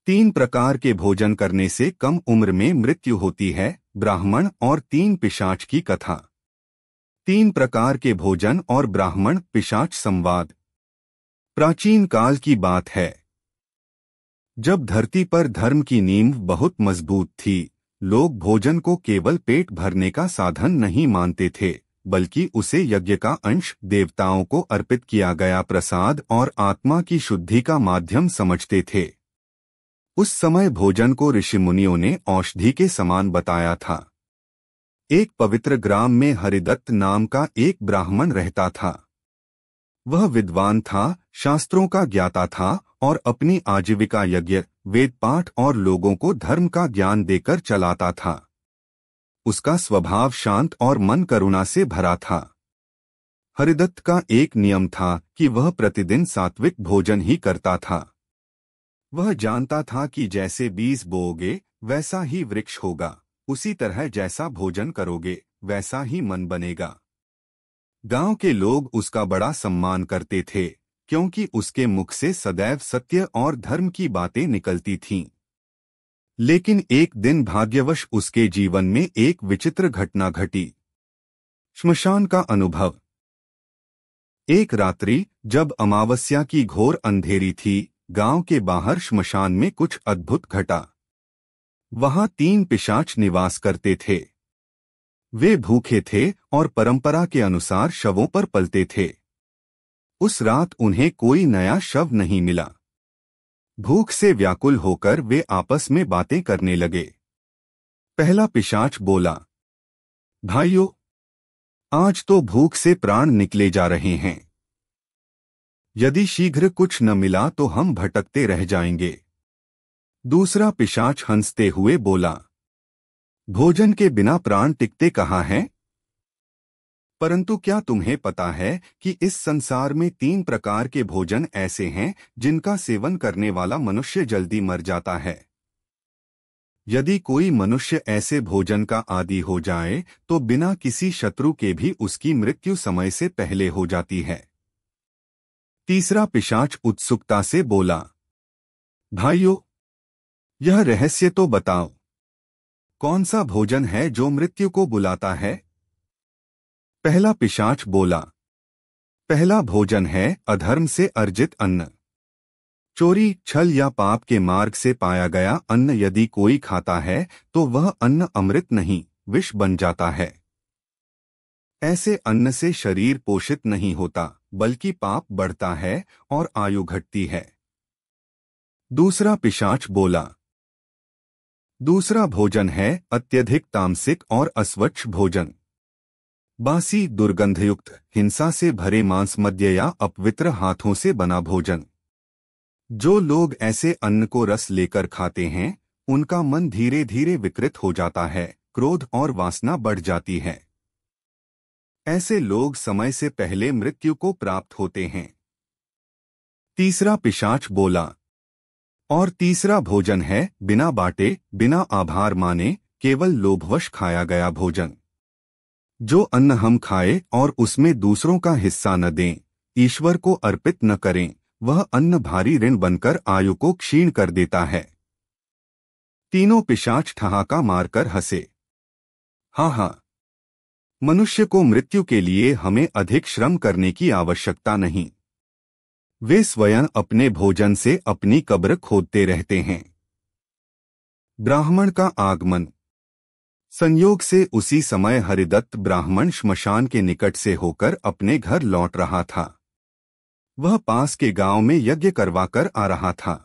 3 प्रकार के भोजन करने से कम उम्र में मृत्यु होती है। ब्राह्मण और 3 पिशाच की कथा। 3 प्रकार के भोजन और ब्राह्मण पिशाच संवाद। प्राचीन काल की बात है, जब धरती पर धर्म की नींव बहुत मजबूत थी। लोग भोजन को केवल पेट भरने का साधन नहीं मानते थे, बल्कि उसे यज्ञ का अंश, देवताओं को अर्पित किया गया प्रसाद और आत्मा की शुद्धि का माध्यम समझते थे। उस समय भोजन को ऋषि मुनियों ने औषधि के समान बताया था। एक पवित्र ग्राम में हरिदत्त नाम का एक ब्राह्मण रहता था। वह विद्वान था, शास्त्रों का ज्ञाता था और अपनी आजीविका यज्ञ, वेद पाठ और लोगों को धर्म का ज्ञान देकर चलाता था। उसका स्वभाव शांत और मन करुणा से भरा था। हरिदत्त का एक नियम था कि वह प्रतिदिन सात्विक भोजन ही करता था। वह जानता था कि जैसे बीज बोओगे वैसा ही वृक्ष होगा, उसी तरह जैसा भोजन करोगे वैसा ही मन बनेगा। गांव के लोग उसका बड़ा सम्मान करते थे, क्योंकि उसके मुख से सदैव सत्य और धर्म की बातें निकलती थीं। लेकिन एक दिन भाग्यवश उसके जीवन में एक विचित्र घटना घटी। श्मशान का अनुभव। एक रात्रि, जब अमावस्या की घोर अंधेरी थी, गांव के बाहर श्मशान में कुछ अद्भुत घटा। वहां 3 पिशाच निवास करते थे। वे भूखे थे और परंपरा के अनुसार शवों पर पलते थे। उस रात उन्हें कोई नया शव नहीं मिला। भूख से व्याकुल होकर वे आपस में बातें करने लगे। पहला पिशाच बोला, भाइयों, आज तो भूख से प्राण निकले जा रहे हैं। यदि शीघ्र कुछ न मिला तो हम भटकते रह जाएंगे। दूसरा पिशाच हंसते हुए बोला, भोजन के बिना प्राण टिकते कहाँ हैं? परंतु क्या तुम्हें पता है कि इस संसार में 3 प्रकार के भोजन ऐसे हैं जिनका सेवन करने वाला मनुष्य जल्दी मर जाता है। यदि कोई मनुष्य ऐसे भोजन का आदी हो जाए तो बिना किसी शत्रु के भी उसकी मृत्यु समय से पहले हो जाती है। तीसरा पिशाच उत्सुकता से बोला, भाइयों, यह रहस्य तो बताओ, कौन सा भोजन है जो मृत्यु को बुलाता है? पहला पिशाच बोला, पहला भोजन है अधर्म से अर्जित अन्न। चोरी, छल या पाप के मार्ग से पाया गया अन्न यदि कोई खाता है तो वह अन्न अमृत नहीं, विष बन जाता है। ऐसे अन्न से शरीर पोषित नहीं होता, बल्कि पाप बढ़ता है और आयु घटती है। दूसरा पिशाच बोला, दूसरा भोजन है अत्यधिक तामसिक और अस्वच्छ भोजन। बासी, दुर्गंधयुक्त, हिंसा से भरे मांस, मद्य या अपवित्र हाथों से बना भोजन। जो लोग ऐसे अन्न को रस लेकर खाते हैं, उनका मन धीरे धीरे विकृत हो जाता है, क्रोध और वासना बढ़ जाती है। ऐसे लोग समय से पहले मृत्यु को प्राप्त होते हैं। तीसरा पिशाच बोला, और तीसरा भोजन है बिना बांटे, बिना आभार माने, केवल लोभवश खाया गया भोजन। जो अन्न हम खाएं और उसमें दूसरों का हिस्सा न दें, ईश्वर को अर्पित न करें, वह अन्न भारी ऋण बनकर आयु को क्षीण कर देता है। तीनों पिशाच ठहाका मारकर हंसे। हाँ हाँ, मनुष्य को मृत्यु के लिए हमें अधिक श्रम करने की आवश्यकता नहीं। वे स्वयं अपने भोजन से अपनी कब्र खोदते रहते हैं। ब्राह्मण का आगमन। संयोग से उसी समय हरिदत्त ब्राह्मण श्मशान के निकट से होकर अपने घर लौट रहा था। वह पास के गांव में यज्ञ करवाकर आ रहा था।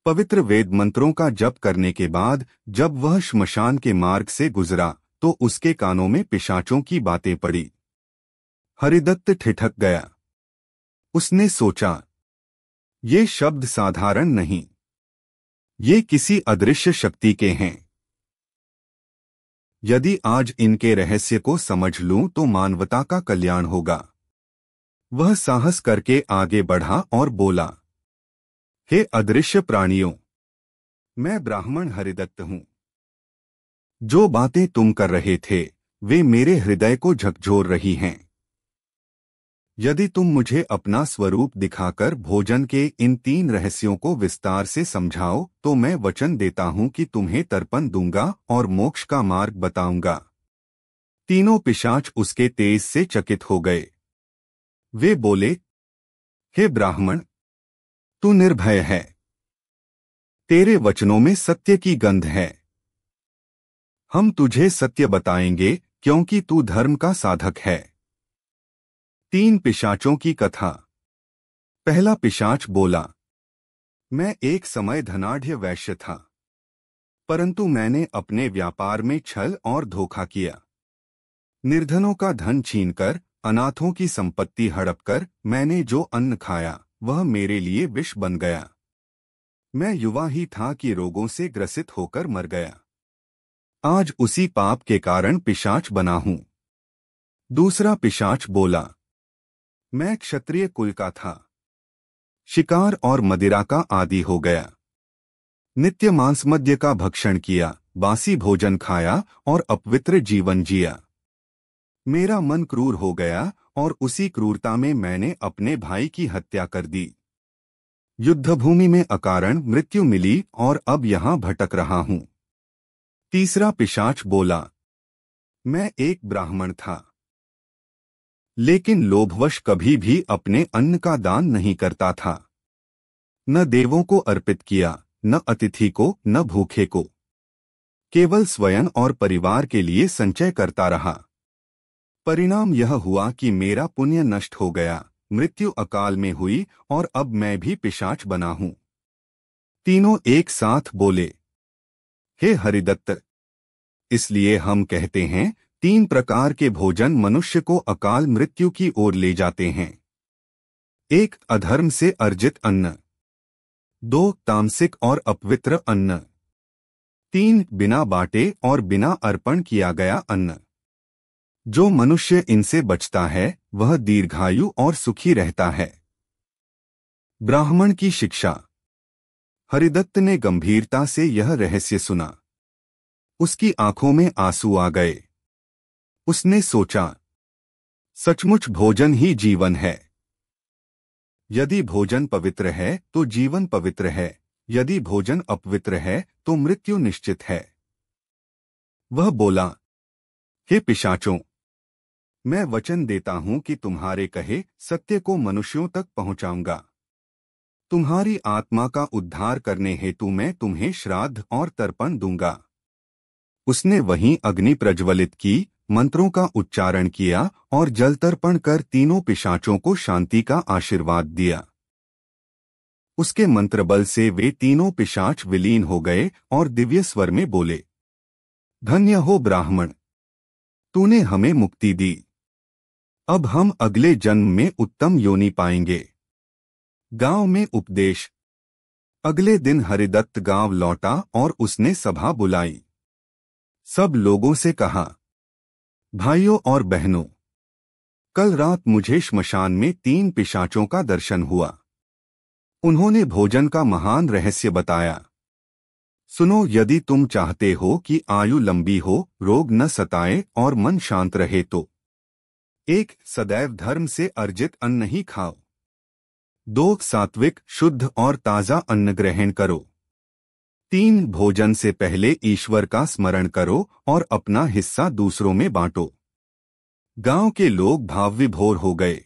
पवित्र वेद मंत्रों का जप करने के बाद जब वह श्मशान के मार्ग से गुजरा तो उसके कानों में पिशाचों की बातें पड़ी। हरिदत्त ठिठक गया। उसने सोचा, ये शब्द साधारण नहीं, ये किसी अदृश्य शक्ति के हैं। यदि आज इनके रहस्य को समझ लूं तो मानवता का कल्याण होगा। वह साहस करके आगे बढ़ा और बोला, हे अदृश्य प्राणियों, मैं ब्राह्मण हरिदत्त हूं। जो बातें तुम कर रहे थे वे मेरे हृदय को झकझोर रही हैं। यदि तुम मुझे अपना स्वरूप दिखाकर भोजन के इन 3 रहस्यों को विस्तार से समझाओ तो मैं वचन देता हूं कि तुम्हें तर्पण दूंगा और मोक्ष का मार्ग बताऊंगा। तीनों पिशाच उसके तेज से चकित हो गए। वे बोले, हे ब्राह्मण, तू निर्भय है। तेरे वचनों में सत्य की गंध है। हम तुझे सत्य बताएंगे क्योंकि तू धर्म का साधक है। 3 पिशाचों की कथा। पहला पिशाच बोला, मैं एक समय धनाढ्य वैश्य था, परंतु मैंने अपने व्यापार में छल और धोखा किया। निर्धनों का धन छीनकर, अनाथों की संपत्ति हड़पकर मैंने जो अन्न खाया वह मेरे लिए विष बन गया। मैं युवा ही था कि रोगों से ग्रसित होकर मर गया। आज उसी पाप के कारण पिशाच बना हूं। दूसरा पिशाच बोला, मैं क्षत्रिय कुल का था, शिकार और मदिरा का आदी हो गया। नित्य मांस मद्य का भक्षण किया, बासी भोजन खाया और अपवित्र जीवन जिया। मेरा मन क्रूर हो गया और उसी क्रूरता में मैंने अपने भाई की हत्या कर दी। युद्धभूमि में अकारण मृत्यु मिली और अब यहाँ भटक रहा हूँ। तीसरा पिशाच बोला, मैं एक ब्राह्मण था, लेकिन लोभवश कभी भी अपने अन्न का दान नहीं करता था। न देवों को अर्पित किया, न अतिथि को, न भूखे को। केवल स्वयं और परिवार के लिए संचय करता रहा। परिणाम यह हुआ कि मेरा पुण्य नष्ट हो गया, मृत्यु अकाल में हुई और अब मैं भी पिशाच बना हूं। तीनों एक साथ बोले, हे हरिदत्त, इसलिए हम कहते हैं 3 प्रकार के भोजन मनुष्य को अकाल मृत्यु की ओर ले जाते हैं। 1 अधर्म से अर्जित अन्न, 2 तामसिक और अपवित्र अन्न, 3 बिना बांटे और बिना अर्पण किया गया अन्न। जो मनुष्य इनसे बचता है वह दीर्घायु और सुखी रहता है। ब्राह्मण की शिक्षा। हरिदत्त ने गंभीरता से यह रहस्य सुना। उसकी आंखों में आंसू आ गए। उसने सोचा, सचमुच भोजन ही जीवन है। यदि भोजन पवित्र है तो जीवन पवित्र है, यदि भोजन अपवित्र है तो मृत्यु निश्चित है। वह बोला, हे पिशाचों, मैं वचन देता हूं कि तुम्हारे कहे सत्य को मनुष्यों तक पहुंचाऊंगा। तुम्हारी आत्मा का उद्धार करने हेतु मैं तुम्हें श्राद्ध और तर्पण दूंगा। उसने वहीं अग्नि प्रज्वलित की, मंत्रों का उच्चारण किया और जल तर्पण कर तीनों पिशाचों को शांति का आशीर्वाद दिया। उसके मंत्रबल से वे तीनों पिशाच विलीन हो गए और दिव्य स्वर में बोले, धन्य हो ब्राह्मण, तूने हमें मुक्ति दी। अब हम अगले जन्म में उत्तम योनि पाएंगे। गांव में उपदेश। अगले दिन हरिदत्त गांव लौटा और उसने सभा बुलाई। सब लोगों से कहा, भाइयों और बहनों, कल रात मुझे श्मशान में 3 पिशाचों का दर्शन हुआ। उन्होंने भोजन का महान रहस्य बताया। सुनो, यदि तुम चाहते हो कि आयु लंबी हो, रोग न सताए और मन शांत रहे तो 1 सदैव धर्म से अर्जित अन्न ही खाओ। 2 सात्विक, शुद्ध और ताजा अन्न ग्रहण करो। 3 भोजन से पहले ईश्वर का स्मरण करो और अपना हिस्सा दूसरों में बांटो। गांव के लोग भावविभोर हो गए।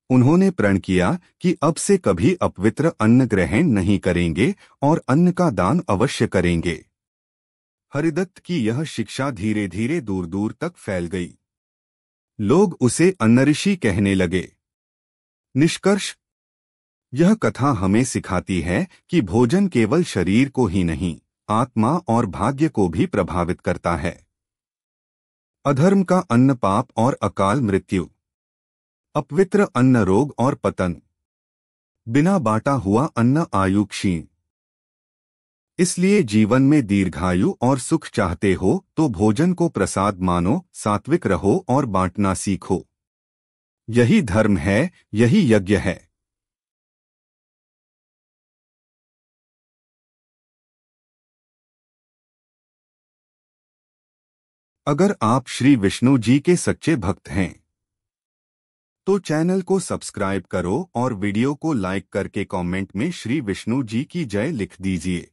उन्होंने प्रण किया कि अब से कभी अपवित्र अन्न ग्रहण नहीं करेंगे और अन्न का दान अवश्य करेंगे। हरिदत्त की यह शिक्षा धीरे धीरे दूर दूर तक फैल गई। लोग उसे अन्नऋषि कहने लगे। निष्कर्ष, यह कथा हमें सिखाती है कि भोजन केवल शरीर को ही नहीं, आत्मा और भाग्य को भी प्रभावित करता है। अधर्म का अन्न पाप और अकाल मृत्यु, अपवित्र अन्न रोग और पतन, बिना बांटा हुआ अन्न आयु क्षीण। इसलिए जीवन में दीर्घायु और सुख चाहते हो तो भोजन को प्रसाद मानो, सात्विक रहो और बांटना सीखो। यही धर्म है, यही यज्ञ है। अगर आप श्री विष्णु जी के सच्चे भक्त हैं तो चैनल को सब्सक्राइब करो और वीडियो को लाइक करके कमेंट में श्री विष्णु जी की जय लिख दीजिए।